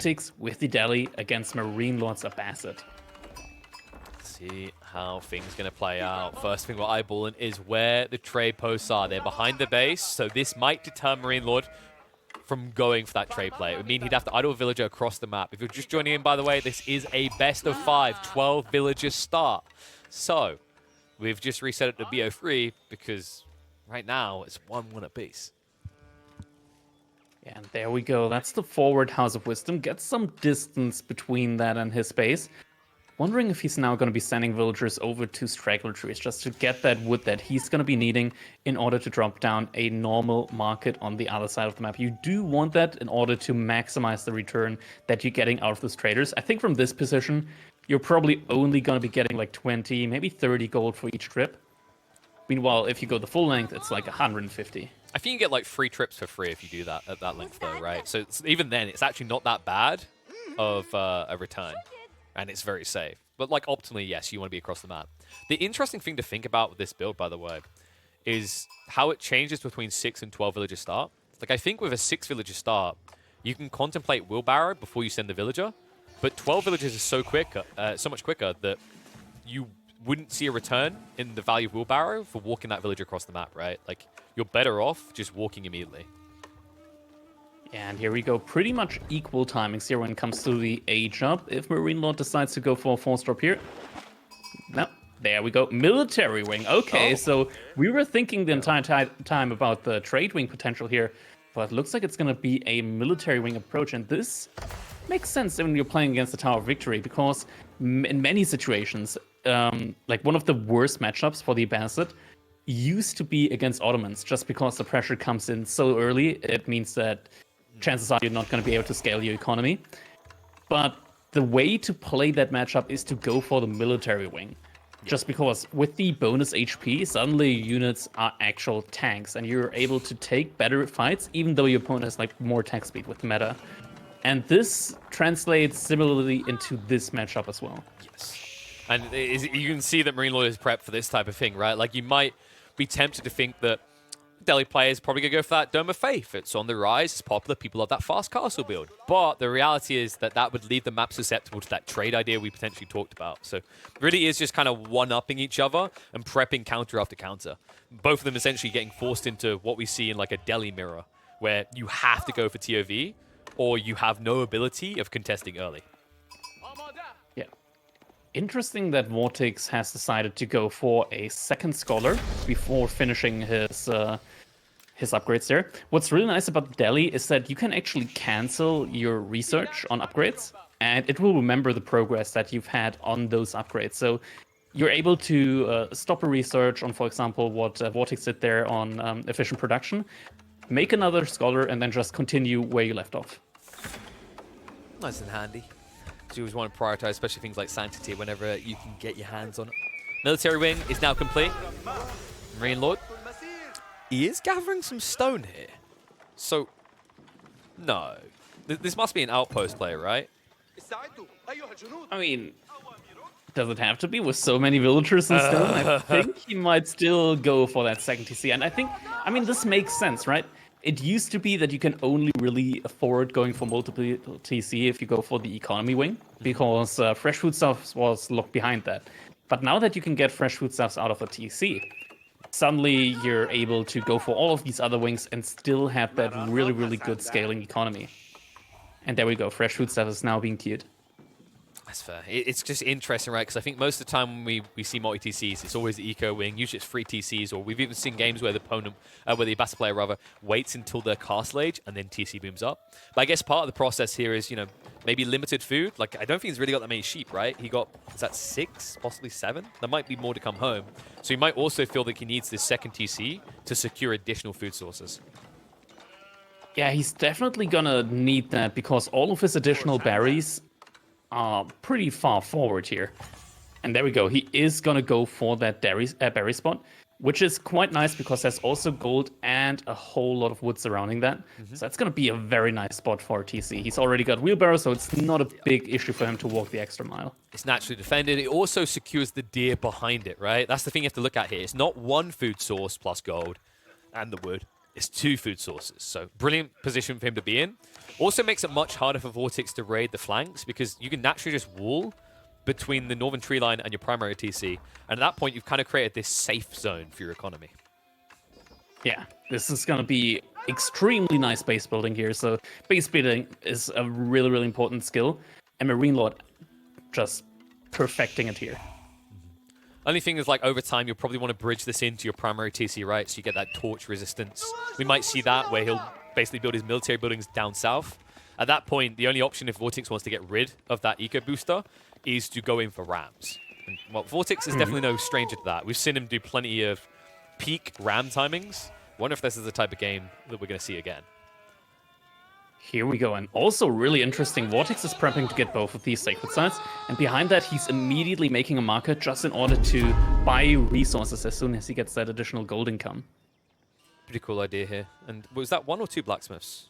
VortiX with the deli against MarineLorD's Abbasid. See how things going to play out. First thing we're eyeballing is where the trade posts are. They're behind the base, so this might deter MarineLorD from going for that trade play. It would mean he'd have to idle a villager across the map. If you're just joining in, by the way, this is a best of 5, 12 villagers start. So we've just reset it to BO3 because right now it's 1-1 apiece. Yeah, and there we go. That's the forward House of Wisdom. Gets some distance between that and his base. Wondering if he's now going to be sending villagers over to straggler trees just to get that wood that he's going to be needing in order to drop down a normal market on the other side of the map. You do want that in order to maximize the return that you're getting out of those traders. I think from this position, you're probably only going to be getting like 20, maybe 30 gold for each trip. Meanwhile, if you go the full length, it's like 150. I think you get like 3 trips for free if you do that at that length though, right? So even then, it's actually not that bad of a return. And it's very safe. But like optimally, yes, you want to be across the map. The interesting thing to think about with this build, by the way, is how it changes between 6 and 12 villager start. Like I think with a 6 villager start, you can contemplate wheelbarrow before you send the villager. But 12 villagers is so much quicker that you wouldn't see a return in the value of wheelbarrow for walking that villager across the map, right? Like you're better off just walking immediately. And here we go, pretty much equal timings here when it comes to the age up. If MarineLorD decides to go for a 4-drop here. No, there we go, military wing. Okay, so we were thinking the entire time about the trade wing potential here, but it looks like it's going to be a military wing approach. And this makes sense when you're playing against the Tower of Victory, because in many situations, like one of the worst matchups for the Abbasid used to be against Ottomans, just because the pressure comes in so early. It means that chances are you're not going to be able to scale your economy. But the way to play that matchup is to go for the military wing. Just because with the bonus HP, suddenly units are actual tanks, and you're able to take better fights, even though your opponent has like more attack speed with the meta. And this translates similarly into this matchup as well. Yes. And you can see that MarineLorD is prepped for this type of thing, right? Like you might be tempted to think that Delhi players probably going to go for that Dome of Faith. It's on the rise, it's popular, people love that fast castle build. But the reality is that that would leave the map susceptible to that trade idea we potentially talked about. So it really is just kind of one-upping each other and prepping counter after counter. Both of them essentially getting forced into what we see in like a Delhi mirror, where you have to go for TOV or you have no ability of contesting early. Yeah. Interesting that VortiX has decided to go for a second scholar before finishing his upgrades there. What's really nice about Delhi is that you can actually cancel your research on upgrades, and it will remember the progress that you've had on those upgrades. So you're able to stop a research on, for example, what VortiX did there on efficient production, make another scholar, and then just continue where you left off. Nice and handy. So you always want to prioritize, especially things like sanctity, whenever you can get your hands on it. Military wing is now complete. MarineLorD, he is gathering some stone here. So, no. This must be an outpost player, right? I mean, does it have to be with so many villagers and stone? I think he might still go for that second TC. And I mean, this makes sense, right? It used to be that you can only really afford going for multiple TC if you go for the economy wing, because fresh foodstuffs was locked behind that. But now that you can get fresh foodstuffs out of a TC, suddenly you're able to go for all of these other wings and still have that really, really good scaling economy. And there we go, fresh foodstuff is now being queued. That's fair. It's just interesting, right? Because I think most of the time when we see multi-TCs, it's always the eco wing. Usually it's free TCs, or we've even seen games where the opponent, where the Abbasid player rather, waits until their castle age and then TC booms up. But I guess part of the process here is, you know, maybe limited food. Like, I don't think he's really got that many sheep, right? He got, is that 6, possibly 7? There might be more to come home. So he might also feel that he needs this second TC to secure additional food sources. Yeah, he's definitely gonna need that, because all of his additional berries are pretty far forward here. And there we go. He is going to go for that berry spot, which is quite nice because there's also gold and a whole lot of wood surrounding that. So that's going to be a very nice spot for TC. He's already got wheelbarrow, so it's not a big issue for him to walk the extra mile. It's naturally defended. It also secures the deer behind it, right? That's the thing you have to look at here. It's not one food source plus gold and the wood. It's 2 food sources, so brilliant position for him to be in. Also makes it much harder for VortiX to raid the flanks because you can naturally just wall between the northern tree line and your primary TC. And at that point, you've kind of created this safe zone for your economy. Yeah, this is going to be extremely nice base building here. So base building is a really, really important skill. And MarineLorD just perfecting it here. Only thing is, like, over time, you'll probably want to bridge this into your primary TC, right? So you get that torch resistance. We might see that where he'll basically build his military buildings down south. At that point, the only option if VortiX wants to get rid of that eco booster is to go in for rams. And, well, VortiX is definitely no stranger to that. We've seen him do plenty of peak ram timings. Wonder if this is the type of game that we're going to see again. Here we go, and also really interesting, VortiX is prepping to get both of these sacred sites, and behind that he's immediately making a market just in order to buy resources as soon as he gets that additional gold income. Pretty cool idea here. And was that 1 or 2 blacksmiths?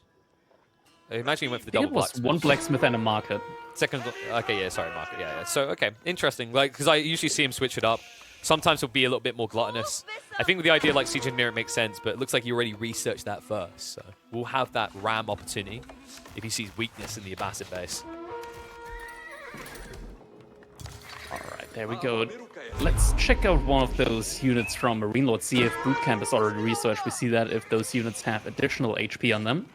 I imagine he went for the I think double it was blacksmith. 1 blacksmith and a market. Second, okay, yeah, sorry, market, yeah. So, okay, interesting. Like, because I usually see him switch it up. Sometimes he'll be a little bit more gluttonous. I think with the idea like Siege Engineer, it makes sense, but it looks like he already researched that first. So we'll have that ram opportunity if he sees weakness in the Abbasid base. All right, there we go. Let's check out one of those units from MarineLorD, see if Bootcamp is already researched. We see that if those units have additional HP on them.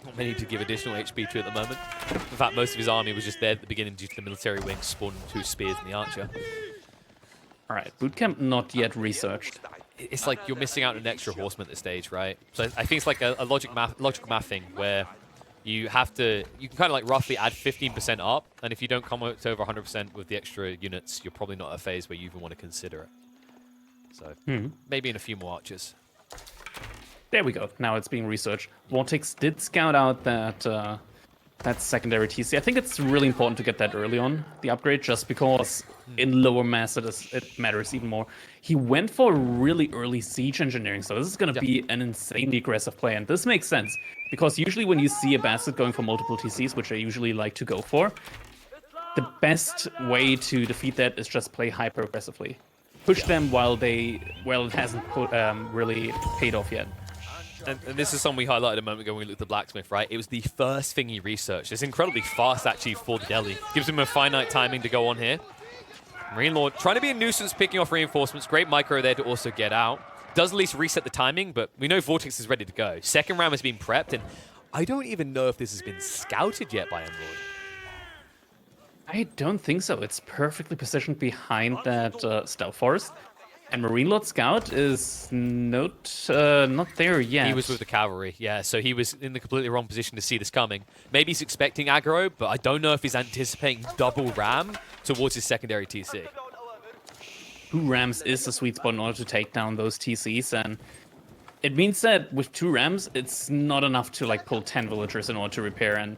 Not many to give additional HP to at the moment. In fact, most of his army was just there at the beginning due to the military wings spawning 2 spears in the archer. All right, Bootcamp not yet researched. It's like you're missing out on an extra horseman at this stage, right? So I think it's like a logical math thing where you have to, you can kind of like roughly add 15% up, and if you don't come up to over 100% with the extra units, you're probably not at a phase where you even want to consider it. So maybe in a few more archers. There we go. Now it's being researched. VortiX did scout out that that secondary TC. I think it's really important to get that early on, the upgrade, just because in lower mass it matters even more. He went for really early siege engineering, so this is going to be an insanely aggressive play, and this makes sense, because usually when you see a Basset going for multiple TCs, which I usually like to go for, the best way to defeat that is just play hyper aggressively. Push them while it hasn't really paid off yet. And this is something we highlighted a moment ago when we looked at the blacksmith, right? It was the first thing he researched. It's incredibly fast, actually, for the deli. Gives him a finite timing to go on here. MarineLorD trying to be a nuisance, picking off reinforcements. Great micro there to also get out. Does at least reset the timing, but we know VortiX is ready to go. Second round has been prepped, and I don't even know if this has been scouted yet by MLord. I don't think so. It's perfectly positioned behind that stealth forest. And MarineLorD Scout is not there yet. He was with the cavalry, yeah, so he was in the completely wrong position to see this coming. Maybe he's expecting aggro, but I don't know if he's anticipating double ram towards his secondary TC. 2 rams is the sweet spot in order to take down those TCs, and it means that with 2 rams, it's not enough to like pull 10 villagers in order to repair, and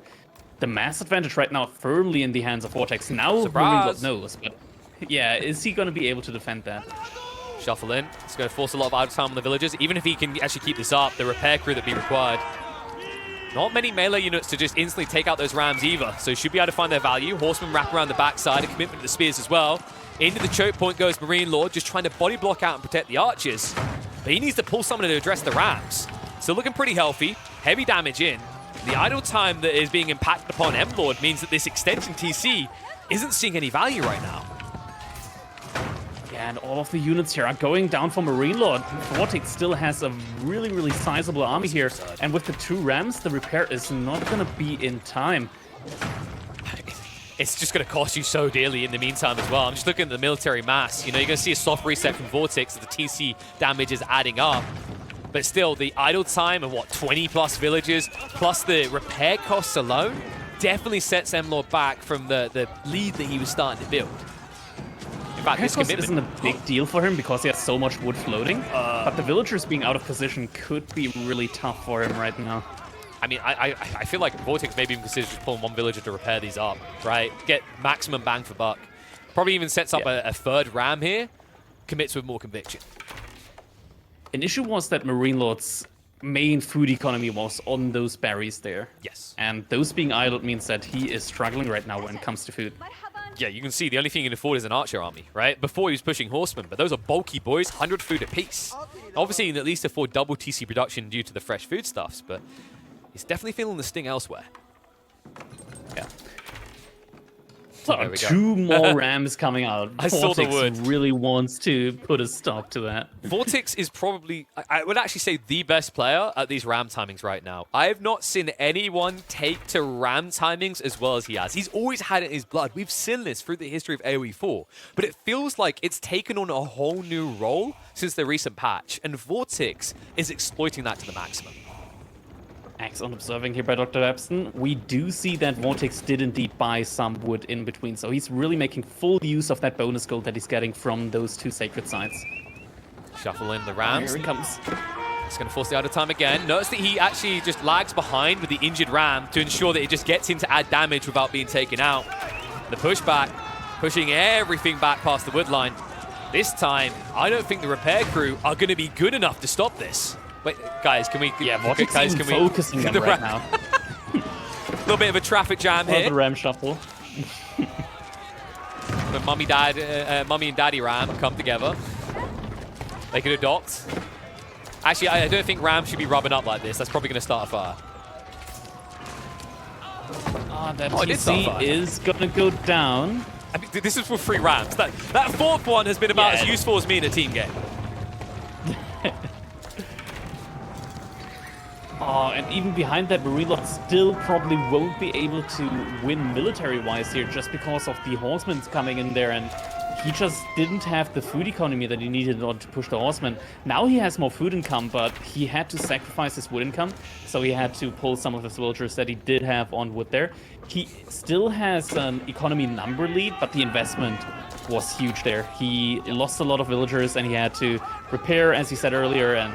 the mass advantage right now firmly in the hands of VortiX. Now MarineLorD knows, but yeah, is he going to be able to defend that? Shuffle in. It's going to force a lot of idle time on the villagers. Even if he can actually keep this up, the repair crew that be required. Not many melee units to just instantly take out those rams either, so should be able to find their value. Horsemen wrap around the backside, a commitment to the spears as well. Into the choke point goes MarineLorD, just trying to body block out and protect the archers. But he needs to pull someone to address the rams. Still looking pretty healthy. Heavy damage in. The idle time that is being impacted upon MLord means that this extension TC isn't seeing any value right now. And all of the units here are going down for MarineLorD. VortiX still has a really, really sizable army here. And with the 2 rams, the repair is not going to be in time. It's just going to cost you so dearly in the meantime as well. I'm just looking at the military mass. You know, you're going to see a soft reset from VortiX as the TC damage is adding up. But still, the idle time of, 20-plus villages, plus the repair costs alone, definitely sets MLord back from the lead that he was starting to build. In fact, this commitment isn't a big deal for him because he has so much wood floating, but the villagers being out of position could be really tough for him right now. I mean, I feel like VortiX maybe even considers just pulling 1 villager to repair these up, right? Get maximum bang for buck. Probably even sets up a 3rd ram here, commits with more conviction. An issue was that MarineLorD's main food economy was on those berries there. Yes. And those being idled means that he is struggling right now when it comes to food. Yeah, you can see the only thing he can afford is an archer army, right? Before he was pushing horsemen, but those are bulky boys, 100 food apiece. Obviously, he can at least afford double TC production due to the fresh foodstuffs, but he's definitely feeling the sting elsewhere. Yeah. There So we go. 2 more rams coming out. I saw the wood. Really wants to put a stop to that. VortiX is probably, I would actually say, the best player at these ram timings right now. I have not seen anyone take to ram timings as well as he has. He's always had it in his blood. We've seen this through the history of AoE 4, but it feels like it's taken on a whole new role since the recent patch, and VortiX is exploiting that to the maximum. Excellent observing here by Dr. Epson. We do see that VortiX did indeed buy some wood in between, so he's really making full use of that bonus gold that he's getting from those 2 sacred sites. Shuffle in the rams. Here he comes. It's going to force the out of time again. Notice that he actually just lags behind with the injured ram to ensure that it just gets in to add damage without being taken out. The pushback, pushing everything back past the wood line. This time, I don't think the repair crew are going to be good enough to stop this. Wait, guys, can we? Yeah, VortiX is focusing them right now. A little bit of a traffic jam here. The ram shuffle. When mummy and daddy ram come together, they could adopt. Actually, I don't think ram should be rubbing up like this. That's probably going to start a fire. That TC is going to go down. I mean, this is for 3 rams. That 4th one has been about as useful as me in a team game. And even behind that, MarineLorD still probably won't be able to win military-wise here just because of the horsemen coming in there, and he just didn't have the food economy that he needed in order to push the horsemen. Now he has more food income, but he had to sacrifice his wood income, so he had to pull some of his villagers that he did have on wood there. He still has an economy number lead, but the investment was huge there. He lost a lot of villagers, and he had to repair, as he said earlier, and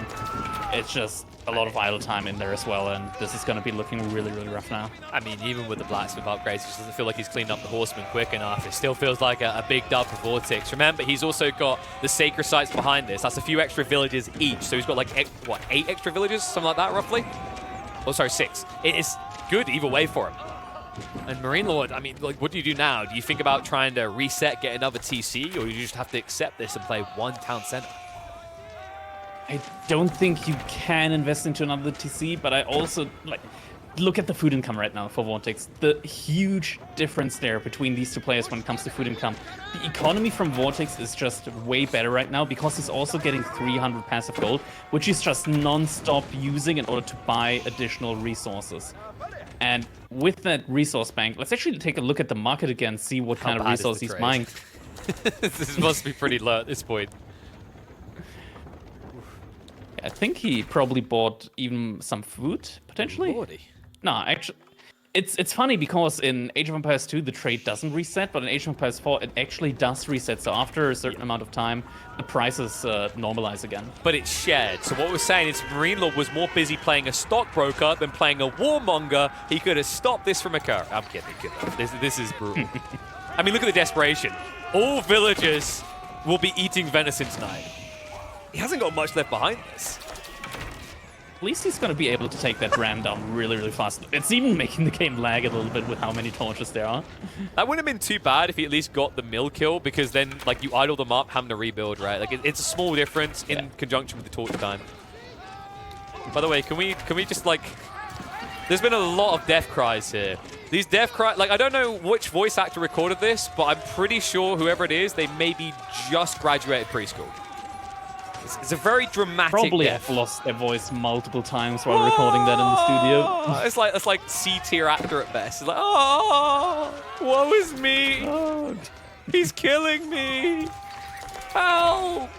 it's just a lot of idle time in there as well, and this is going to be looking really, really rough now. I mean, even with the blacksmith upgrades, it just doesn't feel like he's cleaned up the horsemen quick enough. It still feels like a big dub for VortiX. Remember, he's also got the sacred sites behind this. That's a few extra villages each, so he's got like, 8 extra villages? Something like that, roughly? Oh, sorry, 6. It is good either way for him. And MarineLorD, I mean, like, what do you do now? Do you think about trying to reset, get another TC, or you just have to accept this and play 1 town center? I don't think you can invest into another TC, but I also, like, look at the food income right now for VortiX. The huge difference there between these 2 players when it comes to food income. The economy from VortiX is just way better right now because he's also getting 300 passive gold, which he's just non-stop using in order to buy additional resources. And with that resource bank, let's actually take a look at the market again, see what kind of resource he's buying. This must be pretty low at this point. I think he probably bought even some food, potentially. Lordy. No, actually, it's funny because in Age of Empires 2, the trade doesn't reset, but in Age of Empires 4, it actually does reset. So after a certain amount of time, the prices normalize again. But it's shared. So what we're saying is MarineLorD was more busy playing a stockbroker than playing a warmonger. He could have stopped this from occurring. I'm kidding. This is brutal. I mean, look at the desperation. All villagers will be eating venison tonight. He hasn't got much left behind this. At least he's going to be able to take that ram down really, really fast. It's even making the game lag a little bit with how many torches there are. That wouldn't have been too bad if he at least got the mill kill, because then, like, you idle them up, having to rebuild, right? Like, it's a small difference in conjunction with the torch time. By the way, can we just, like... There's been a lot of death cries here. These death cries... Like, I don't know which voice actor recorded this, but I'm pretty sure whoever it is, they maybe just graduated preschool. It's a very dramatic Probably death. have lost their voice multiple times while recording that in the studio. It's like C-tier actor at best. It's like, oh, woe is me. Oh. He's killing me. Help.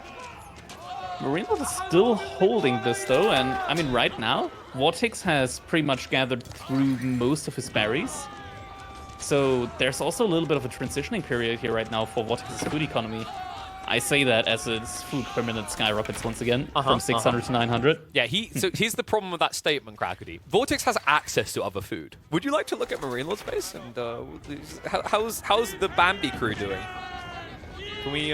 MarineLorD is still holding this, though, and, I mean, right now, VortiX has pretty much gathered through most of his berries. So there's also a little bit of a transitioning period here right now for VortiX's food economy. I say that as its food per minute skyrockets once again from 600 to 900. Yeah, so here's the problem with that statement, Crackedy. VortiX has access to other food. Would you like to look at MarineLorD's base? And how's the Bambi crew doing? Can we...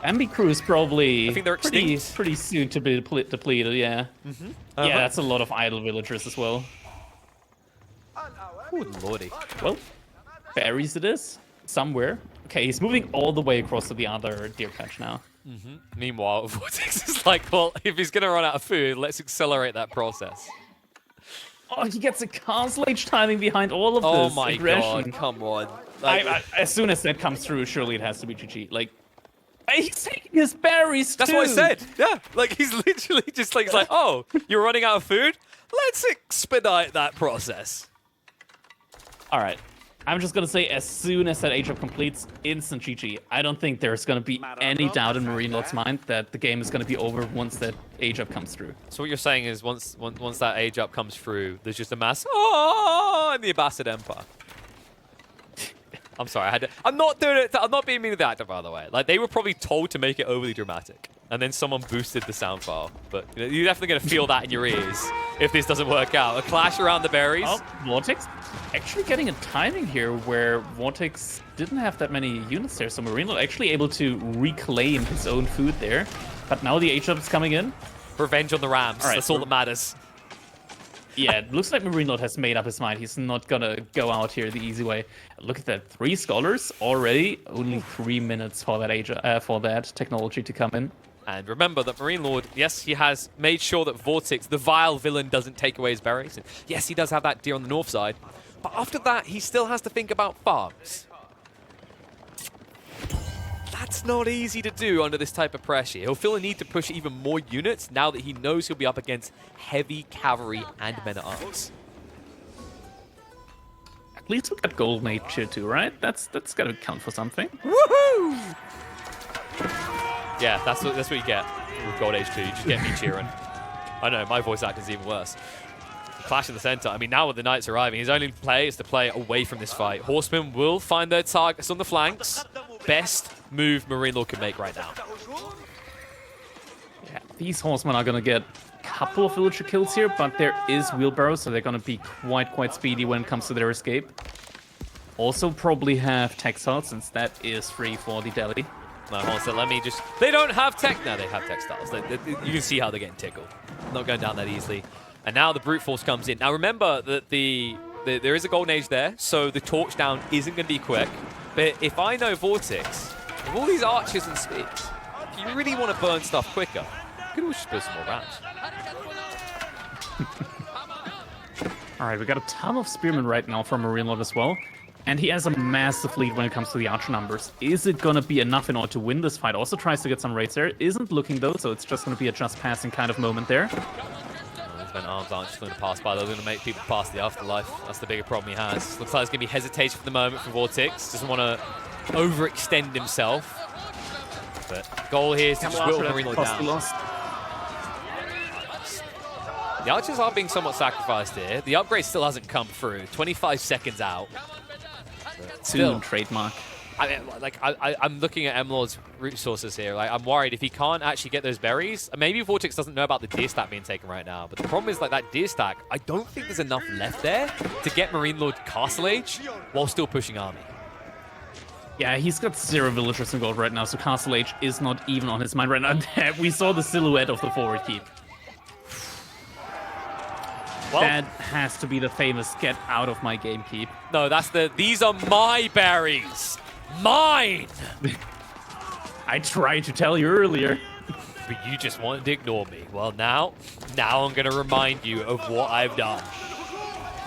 Bambi crew is probably I think they're pretty soon to be depleted, yeah. Yeah, that's a lot of idle villagers as well. Oh, lordy. Well, berries it is. Somewhere. Okay, he's moving all the way across to the other deer catch now. Meanwhile, VortiX is like, well, if he's going to run out of food, let's accelerate that process. Oh, he gets a castle age timing behind all of Oh this my aggression. god, come on. Like, As soon as that comes through, surely it has to be GG. Like, he's taking his berries too. that's what I said. Yeah, like he's literally just like, oh, you're running out of food? Let's expedite that process. All right. I'm just going to say, as soon as that age up completes, instant GG. I don't think there's going to be any doubt in MarineLorD's mind that the game is going to be over once that age up comes through. So what you're saying is once that age up comes through, there's just a mass in the Abbasid Empire. I'm sorry, I'm not doing it. I'm not being mean to the actor, by the way. Like, they were probably told to make it overly dramatic, and then someone boosted the sound file. But you're definitely going to feel that in your ears if this doesn't work out. A clash around the berries. Oh, VortiX actually getting a timing here where VortiX didn't have that many units there, so MarineLorD actually able to reclaim his own food there. But now the H-up is coming in. Revenge on the Rams. All right, that's all that matters. Yeah, it looks like MarineLorD has made up his mind. He's not gonna go out here the easy way. Look at that, 3 scholars already. Only 3 minutes for that for that technology to come in. And remember that MarineLorD, yes, he has made sure that VortiX, the vile villain, doesn't take away his berries. And yes, he does have that deer on the north side. But after that, he still has to think about farms. That's not easy to do under this type of pressure. He'll feel a need to push even more units now that he knows he'll be up against heavy cavalry and men-at-arms. At least we got gold nature too, right? That's gotta count for something. Woohoo! Yeah, that's what you get with Gold Age 2. You just get me cheering. I know, my voice acting is even worse. Clash in the center. I mean, now with the knights arriving, his only play is to play away from this fight. Horsemen will find their targets on the flanks. Best move MarineLorD can make right now. Yeah, these horsemen are gonna get a couple of villager kills here, but there is wheelbarrows, so they're gonna be quite speedy when it comes to their escape. Also probably have textiles, since that is free for the deli. No, hold on, so let me just... They don't have tech... No, they have textiles. You can see how they're getting tickled. Not going down that easily. And now the brute force comes in. Now remember that there is a golden age there, so the torch down isn't going to be quick. But if I know VortiX, with all these archers and spears, if you really want to burn stuff quicker, you could always just build some more rounds. All right, we got a ton of spearmen right now from MarineLorD as well. And he has a massive lead when it comes to the archer numbers. Is it going to be enough in order to win this fight? Also tries to get some raids there. Isn't looking though, so it's just going to be a just passing kind of moment there. These men arms aren't just going to pass by. They're going to make people pass the afterlife. That's the bigger problem he has. Looks like there's going to be hesitation for the moment from VortiX. Doesn't want to overextend himself. But goal here is to just whittle MarineLorD down. The archers are being somewhat sacrificed here. The upgrade still hasn't come through. 25 seconds out. Still trademark. I mean, like, I'm looking at MLord's resources here. Like, I'm worried if he can't actually get those berries. Maybe VortiX doesn't know about the deer stack being taken right now. But the problem is, like, that deer stack, I don't think there's enough left there to get MarineLorD Castle Age while still pushing army. Yeah, he's got 0 villagers in gold right now, so Castle Age is not even on his mind right now. We saw the silhouette of the forward keep. Well, that has to be the famous get out of my game keep. No, that's these are my berries. Mine! I tried to tell you earlier. But you just wanted to ignore me. Well, now I'm going to remind you of what I've done.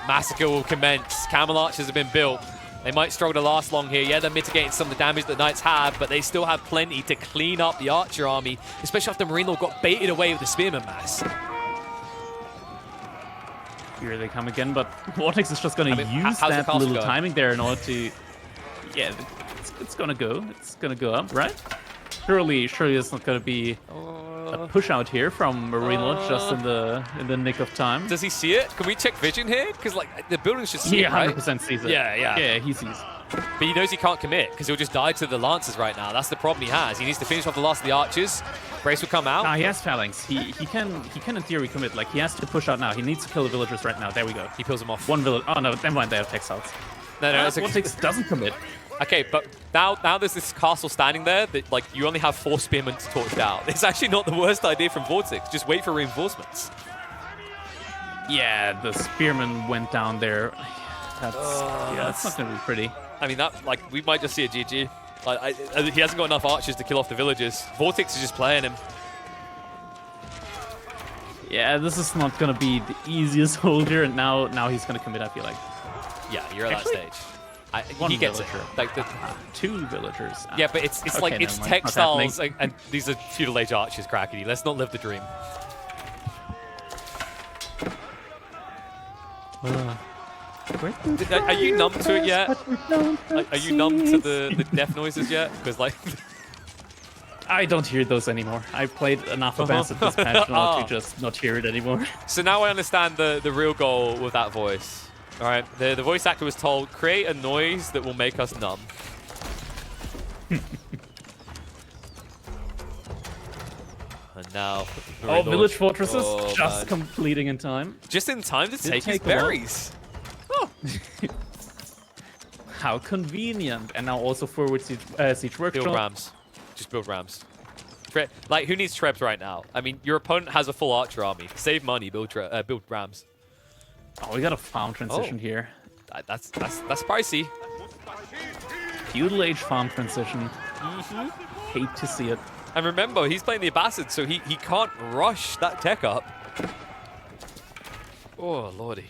Massacre will commence. Camel archers have been built. They might struggle to last long here. Yeah, they're mitigating some of the damage that Knights have, but they still have plenty to clean up the archer army, especially after MarineLorD got baited away with the spearman mass. Here they come again, but VortiX is just going to use that little timing there in order to... Yeah, it's going to go. It's going to go up, right? Surely it's not going to be a push out here from MarineLorD just in the nick of time. Does he see it? Can we check vision here? Because like the building's just he 100% sees it. Yeah, he sees. But he knows he can't commit because he'll just die to the lancers right now. That's the problem he has. He needs to finish off the last of the archers. Brace will come out. Nah, he has phalanx. He can in theory commit. Like, he has to push out now. He needs to kill the villagers right now. There we go. He kills them off. One village. Oh no, never mind. They have textiles. No, VortiX doesn't commit. Okay, but now there's this castle standing there that, like, you only have 4 spearmen to torch down. It's actually not the worst idea from VortiX. Just wait for reinforcements. Yeah, the spearman went down there. That's not going to be pretty. I mean, we might just see a GG. Like, he hasn't got enough archers to kill off the villagers. VortiX is just playing him. Yeah, this is not gonna be the easiest hold here, and now he's gonna commit, I feel like. Yeah, you're at Actually, that stage. One He gets villager. it. Like the, 2 villagers. yeah, but it's Okay, like never it's mind. Not textiles, happening. and these are feudal age archers, Crackedy. Let's not live the dream. Are you numb to it yet? Are you numb to the death noises yet? Because like, I don't hear those anymore. I've played enough Advanced at this patch now to just not hear it anymore. so now I understand the real goal with that voice. All right, the voice actor was told, create a noise that will make us numb. And now, Oh, village fortresses Oh, just man. completing in time. Just in time to take his take a while. berries. How convenient. And now also forward siege Build workshop. rams. Just build rams. Like, who needs trebs right now? I mean, your opponent has a full archer army. Save money, build rams. Oh, we got a farm transition Oh. here. That's pricey. Feudal age farm transition. Hate to see it. And remember, he's playing the Abbasid, so he can't rush that tech up. Oh, lordy.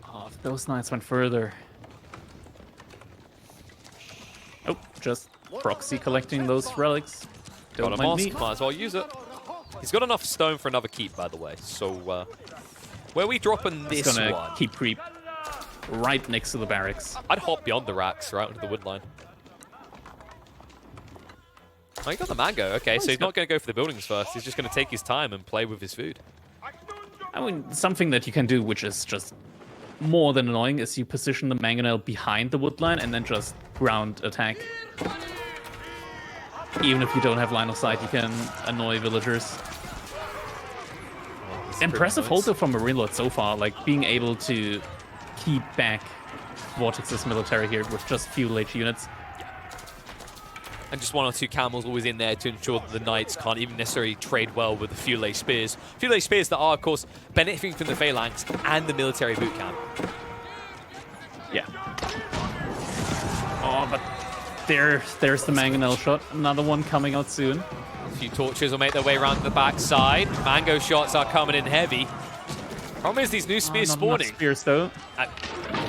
Oh, if those knights went further. Oh, just proxy collecting those relics. Got Don't a mind me. mosque, might as well use it. He's got enough stone for another keep, by the way. So, where are we dropping It's this gonna one? keep creep right next to the barracks. I'd hop beyond the racks, right onto the wood line. Oh, he got the mango. Okay, so he's not going to go for the buildings first. He's just going to take his time and play with his food. I mean, something that you can do, which is just more than annoying, is you position the mangonel behind the wood line and then just ground attack. Even if you don't have line of sight, you can annoy villagers. Oh, this is Impressive pretty hold nice. though from MarineLorD so far, like being able to keep back VortiX's military here with just feudal age units. And just 1 or 2 camels always in there to ensure that the knights can't even necessarily trade well with the feudal age spears. Feudal age spears that are, of course, benefiting from the phalanx and the military boot camp. Yeah. Oh, but there's the mangonel shot. Another one coming out soon. A few torches will make their way around the backside. Mango shots are coming in heavy. Problem is these new spears Not enough spawning. spears though.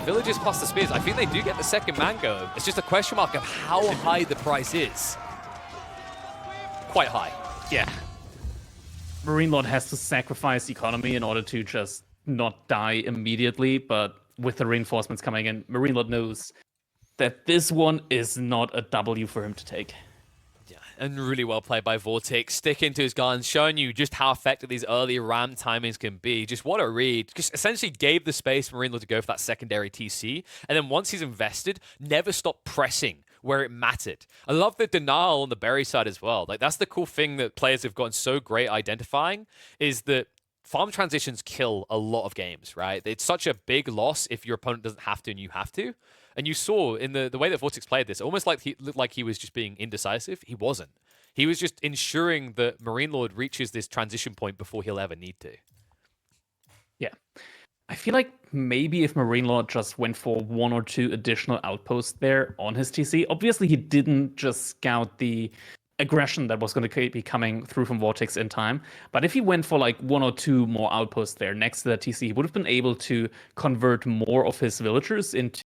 Villagers plus the spears. I think they do get the second mango. It's just a question mark of how high the price is. Quite high. Yeah. MarineLorD has to sacrifice economy in order to just not die immediately, but with the reinforcements coming in, MarineLorD knows that this one is not a W for him to take. Yeah, and really well played by VortiX. Sticking to his guns, showing you just how effective these early ram timings can be. Just what a read. Just essentially gave the space for MarineLorD to go for that secondary TC. And then once he's invested, never stopped pressing where it mattered. I love the denial on the berry side as well. Like, that's the cool thing that players have gotten so great identifying, is that farm transitions kill a lot of games, right? It's such a big loss if your opponent doesn't have to and you have to. And you saw in the way that VortiX played this, almost like he looked like he was just being indecisive. He wasn't. He was just ensuring that MarineLorD reaches this transition point before he'll ever need to. Yeah. I feel like maybe if MarineLorD just went for 1 or 2 additional outposts there on his TC, obviously he didn't just scout the aggression that was going to be coming through from VortiX in time. But if he went for like 1 or 2 more outposts there next to that TC, he would have been able to convert more of his villagers into